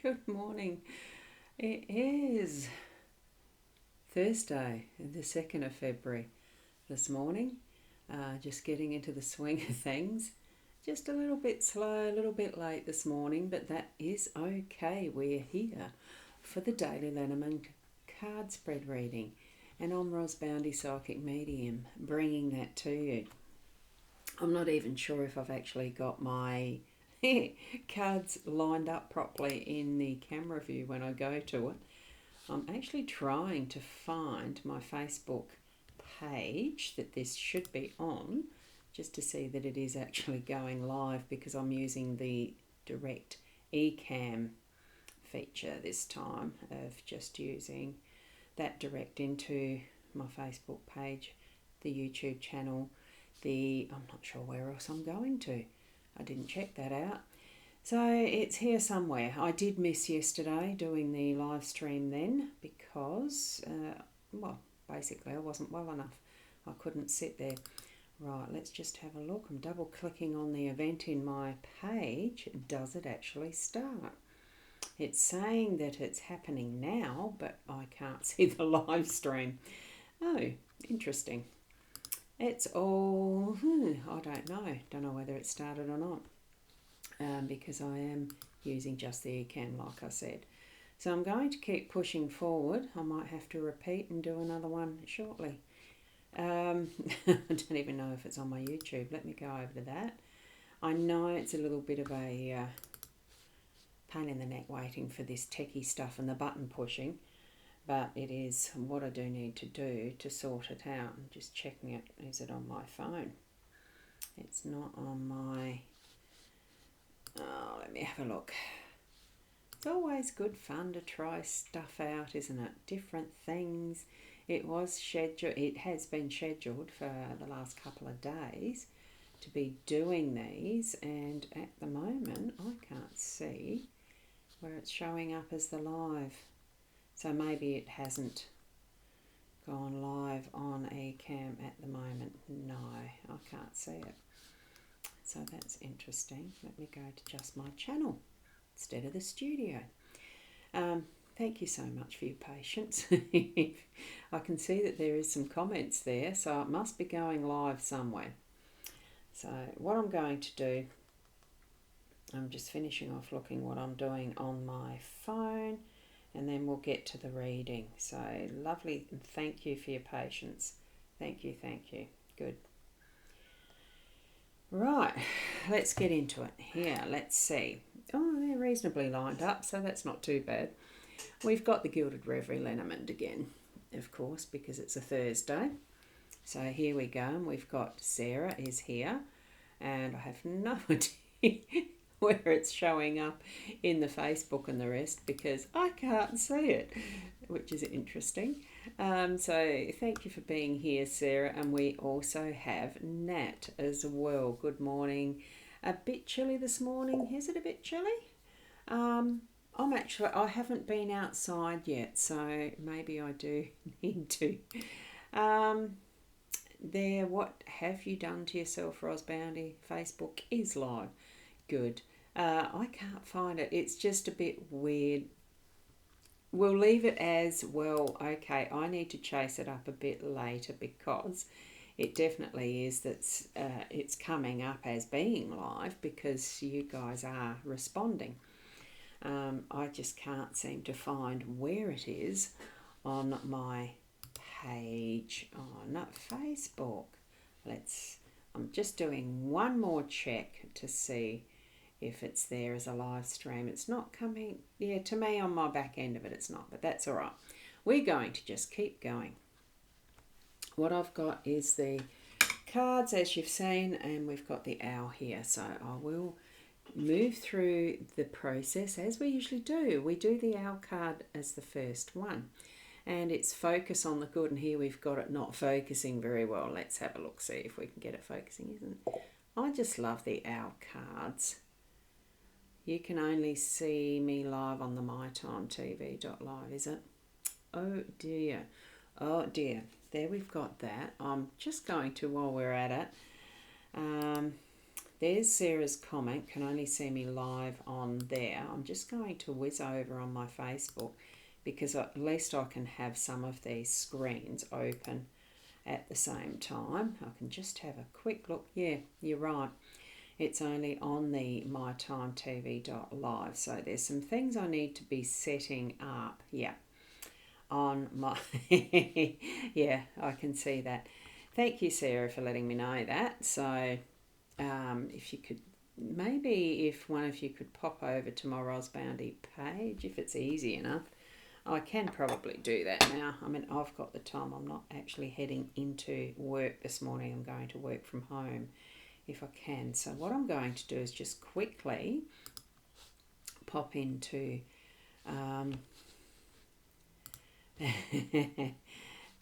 Good morning. It is Thursday, the 2nd of February this morning. Just getting into the swing of things. Just a little bit slow, a little bit late this morning, but that is okay. We're here for the daily LENORMAND card spread reading. And I'm Ros Boundy, Psychic Medium, bringing that to you. I'm not even sure if I've actually got my cards lined up properly in the camera view when I go to it. I'm actually trying to find my Facebook page that this should be on, just to see that it is actually going live, because I'm using the direct eCam feature this time, of just using that direct into my Facebook page, the YouTube channel, I'm not sure where else I'm going to. I didn't check that out. So it's here somewhere. I did miss yesterday doing the live stream then because, basically I wasn't well enough. I couldn't sit there. Right, let's just have a look. I'm double clicking on the event in my page. Does it actually start? It's saying that it's happening now, but I can't see the live stream. Oh, interesting. It's all, I don't know whether it started or not, because I am using just the eCam, like I said. So I'm going to keep pushing forward. I might have to repeat and do another one shortly. I don't even know if it's on my YouTube. Let me go over to that. I know it's a little bit of a pain in the neck waiting for this techie stuff and the button pushing. But it is what I do need to do to sort it out. I'm just checking it. Is it on my phone? It's not on my... Oh, let me have a look. It's always good fun to try stuff out, isn't it? Different things. It has been scheduled for the last couple of days to be doing these. And at the moment, I can't see where it's showing up as the live. So maybe it hasn't gone live on eCam at the moment. No, I can't see it. So that's interesting. Let me go to just my channel instead of the studio. Thank you so much for your patience. I can see that there is some comments there, so it must be going live somewhere. So what I'm going to do, I'm just finishing off looking what I'm doing on my phone, and then we'll get to the reading. So lovely, and thank you for your patience. Thank you. Good. Right, let's get into it. Here, let's see. Oh, they're reasonably lined up, so that's not too bad. We've got the Gilded Reverie LENORMAND again, of course, because it's a Thursday. So here we go, and we've got Sarah is here, and I have no idea where it's showing up in the Facebook and the rest, because I can't see it, which is interesting. So thank you for being here, Sarah. And we also have Nat as well. Good morning. A bit chilly this morning. Is it a bit chilly? I haven't been outside yet, so maybe I do need to. What have you done to yourself, Ros Boundy? Facebook is live. Good. I can't find it. It's just a bit weird. We'll leave it as, well, okay, I need to chase it up a bit later, because it definitely is that it's coming up as being live because you guys are responding. I just can't seem to find where it is on my page on Facebook. I'm just doing one more check to see if it's there as a live stream. It's not coming, to me on my back end of it, it's not, but that's all right. We're going to just keep going. What I've got is the cards, as you've seen, and we've got the owl here. So I will move through the process as we usually do. We do the owl card as the first one, and it's focus on the good, and here we've got it not focusing very well. Let's have a look, see if we can get it focusing, isn't it? I just love the owl cards. You can only see me live on the mytimetv.live, is it? Oh dear. Oh dear. There we've got that. I'm just going to, while we're at it, there's Sarah's comment, can only see me live on there. I'm just going to whiz over on my Facebook because at least I can have some of these screens open at the same time. I can just have a quick look. Yeah, you're right. It's only on the mytimetv.live. So there's some things I need to be setting up. Yeah, on my... yeah, I can see that. Thank you, Sarah, for letting me know that. So if you could, maybe if one of you could pop over to my Ros Bounty page, if it's easy enough. I can probably do that now. I mean, I've got the time. I'm not actually heading into work this morning. I'm going to work from home if I can. So what I'm going to do is just quickly pop into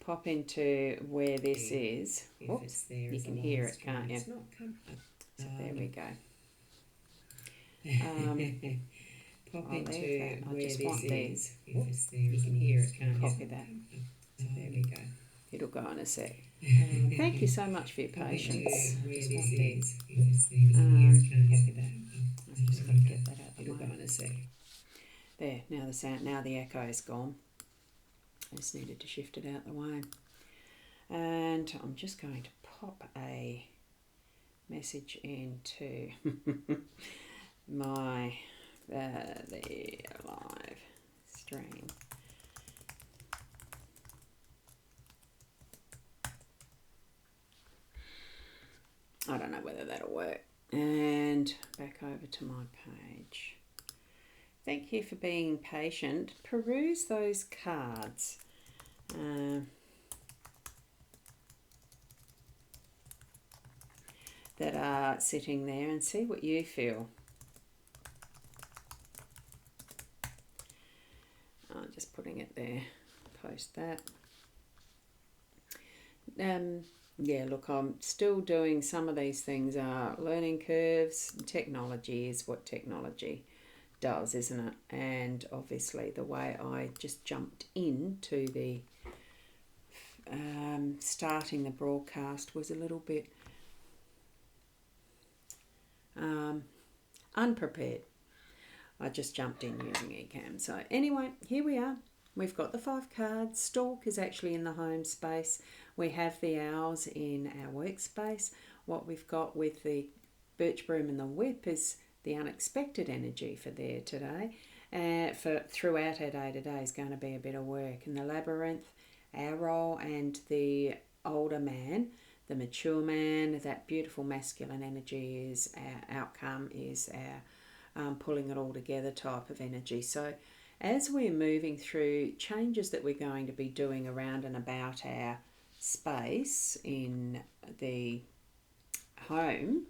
pop into where this is. Oops, you can hear it, can't you? So there we go. Pop into where this is. Oops, you can hear it, can't you? Copy that. So there we go. It'll go in a sec. Thank you so much for your patience. Just want these. Copy that. I've just got to get that out the way. It'll go in a sec. There. Now the sound. Now the echo is gone. I just needed to shift it out the way. And I'm just going to pop a message into my the live stream. I don't know whether that'll work. And back over to my page. Thank you for being patient. Peruse those cards. That are sitting there and see what you feel. I'm just putting it there. Post that. Yeah, look, I'm still doing some of these things are learning curves. Technology is what technology does, isn't it? And obviously the way I just jumped into the starting the broadcast was a little bit unprepared. I just jumped in using eCam. So anyway, here we are. We've got the 5 cards. Stalk is actually in the home space. We have the owls in our workspace. What we've got with the birch broom and the whip is the unexpected energy for there today. For throughout our day today is going to be a bit of work. And the labyrinth, our role, and the older man, the mature man, that beautiful masculine energy is our outcome, is our pulling it all together type of energy. So as we're moving through changes that we're going to be doing around and about our space in the home,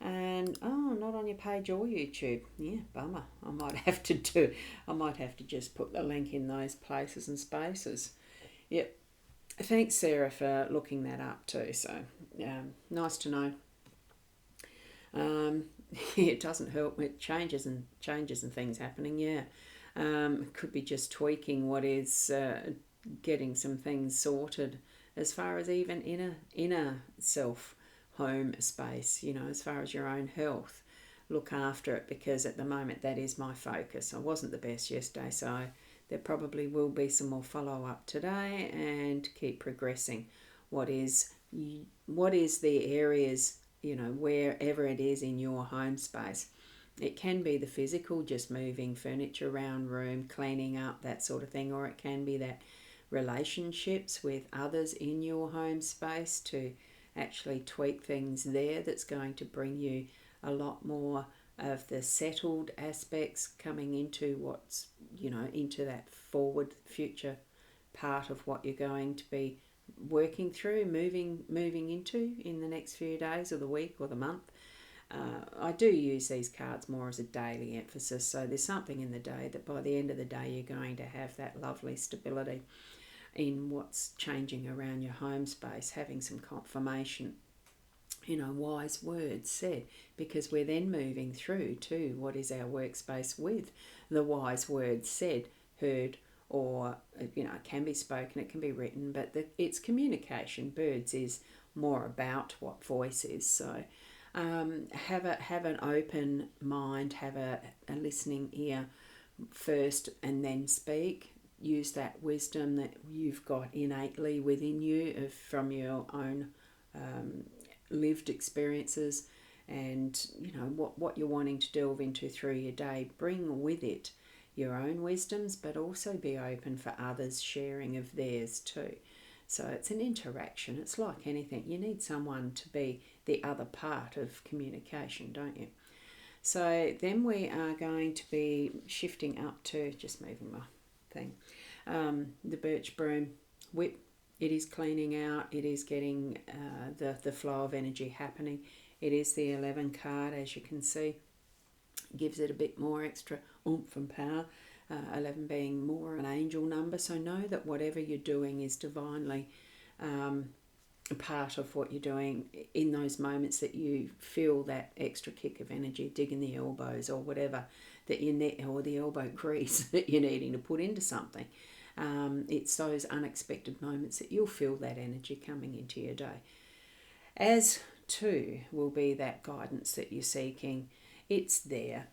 and not on your page or YouTube. Yeah, bummer. I might have to just put the link in those places and spaces. Yep. Thanks, Sarah, for looking that up too. So nice to know. It doesn't help with changes and things happening. Yeah, it could be just tweaking what is getting some things sorted as far as even inner self home space. You know, as far as your own health, look after it, because at the moment that is my focus. I wasn't the best yesterday, so there probably will be some more follow up today and keep progressing. What is the areas, you know, wherever it is in your home space. It can be the physical, just moving furniture around, room, cleaning up, that sort of thing, or it can be that relationships with others in your home space to actually tweak things there that's going to bring you a lot more of the settled aspects coming into what's, you know, into that forward future part of what you're going to be working through, moving into in the next few days or the week or the month. I do use these cards more as a daily emphasis, so there's something in the day that by the end of the day you're going to have that lovely stability in what's changing around your home space, having some confirmation, you know, wise words said, because we're then moving through to what is our workspace with the wise words said, heard, or, you know, it can be spoken, it can be written, but it's communication. Birds is more about what voice is. So Have an open mind, have a listening ear first, and then speak. Use that wisdom that you've got innately within you from your own lived experiences, and what you're wanting to delve into through your day. Bring with it your own wisdoms, but also be open for others sharing of theirs too. So it's an interaction. It's like anything. You need someone to be the other part of communication, don't you? So then we are going to be shifting up to, just moving my thing, the birch broom whip. It is cleaning out. It is getting the flow of energy happening. It is the 11 card, as you can see. Gives it a bit more extra oomph and power. 11 being more an angel number. So know that whatever you're doing is divinely a part of what you're doing in those moments that you feel that extra kick of energy, digging the elbows or whatever that you need, or the elbow grease that you're needing to put into something. It's those unexpected moments that you'll feel that energy coming into your day. As too will be that guidance that you're seeking. It's there.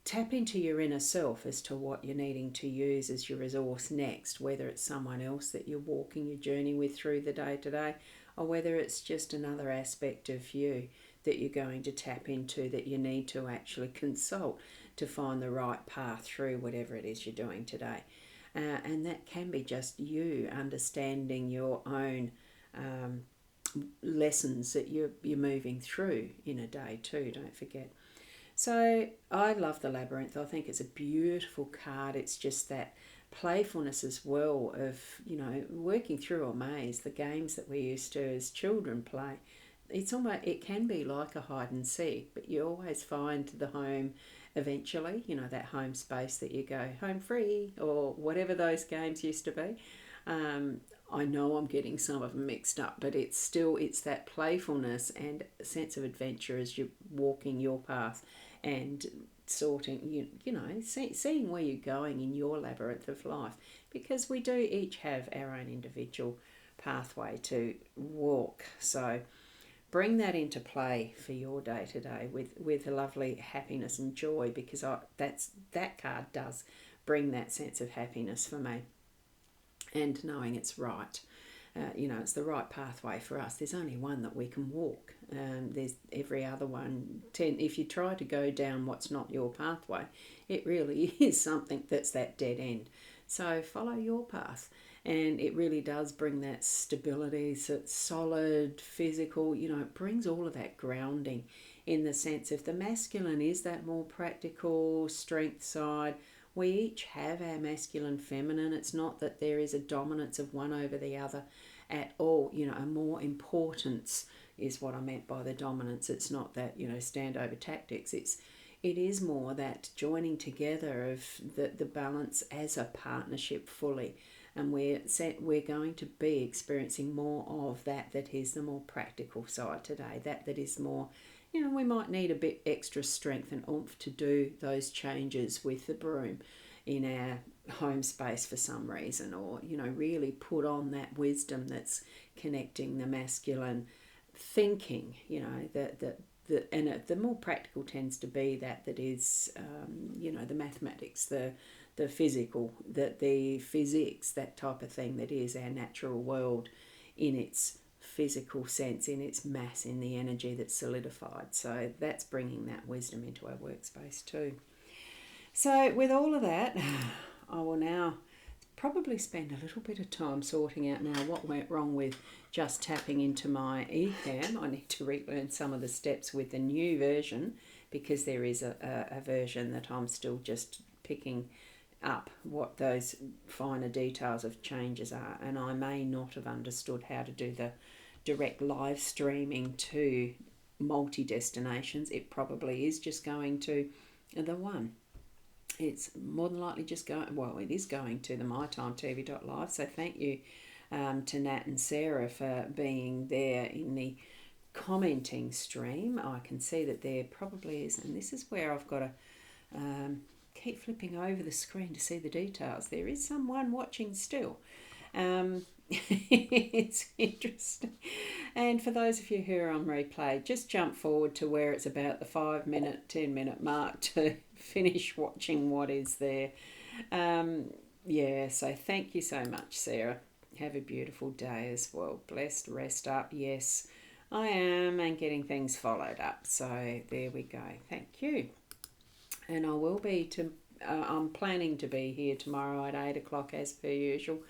Tap into your inner self as to what you're needing to use as your resource next, whether it's someone else that you're walking your journey with through the day to day, or whether it's just another aspect of you that you're going to tap into, that you need to actually consult to find the right path through whatever it is you're doing today. And that can be just you understanding your own lessons that you're moving through in a day too, don't forget. So I love the Labyrinth. I think it's a beautiful card. It's just that playfulness as well of, working through a maze, the games that we used to as children play. It can be like a hide and seek, but you always find the home eventually, that home space that you go home free or whatever those games used to be. I know I'm getting some of them mixed up, but it's that playfulness and sense of adventure as you're walking your path and sorting, seeing where you're going in your labyrinth of life, because we do each have our own individual pathway to walk. So bring that into play for your day to day with a lovely happiness and joy, because that card does bring that sense of happiness for me. And knowing it's right. It's the right pathway for us. There's only one that we can walk. There's every other one. If you try to go down what's not your pathway, it really is something that's that dead end. So follow your path. And it really does bring that stability, so it's solid, physical, it brings all of that grounding in the sense of the masculine is that more practical strength side. We each have our masculine, feminine. It's not that there is a dominance of one over the other at all. A more importance is what I meant by the dominance. It's not that, stand over tactics. It is more that joining together of the balance as a partnership fully. And we're going to be experiencing more of that is the more practical side today. That is more, we might need a bit extra strength and oomph to do those changes with the broom in our home space for some reason, or, really put on that wisdom that's connecting the masculine thinking, the more practical tends to be that is, the mathematics, the physical, the physics, that type of thing that is our natural world in its physical sense, in its mass, in the energy that's solidified. So that's bringing that wisdom into our workspace too. So with all of that, I will now probably spend a little bit of time sorting out now what went wrong with just tapping into my eCam. I need to relearn some of the steps with the new version, because there is a version that I'm still just picking up what those finer details of changes are, and I may not have understood how to do the direct live streaming to multi-destinations. It probably is just going to the one. It's more than likely just going, well, it is going to the mytimetv.live. So thank you to Nat and Sarah for being there in the commenting stream. I can see that there probably is, and this is where I've got to keep flipping over the screen to see the details. There is someone watching still. It's interesting. And for those of you who are on replay, just jump forward to where it's about the 5 minute, 10 minute mark to finish watching what is there. Yeah, so thank you so much, Sarah. Have a beautiful day as well. Blessed, rest up. Yes, I am, and getting things followed up. So there we go. Thank you. And I will be I'm planning to be here tomorrow at 8 o'clock as per usual.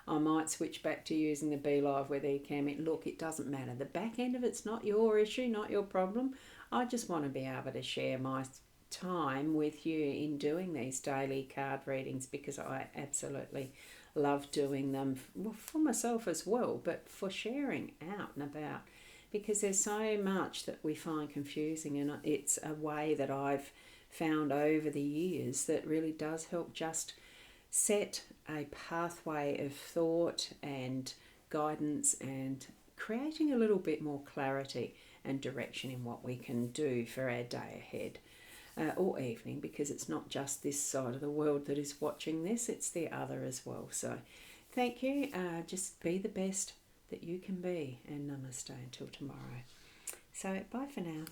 I might switch back to using the Be Live with Ecamm. Look, it doesn't matter. The back end of it's not your issue, not your problem. I just want to be able to share my time with you in doing these daily card readings because I absolutely love doing them for myself as well, but for sharing out and about because there's so much that we find confusing, and it's a way that I've found over the years that really does help just set a pathway of thought and guidance and creating a little bit more clarity and direction in what we can do for our day ahead or evening, because it's not just this side of the world that is watching this, it's the other as well. So thank you. Just be the best that you can be, and namaste until tomorrow. So bye for now.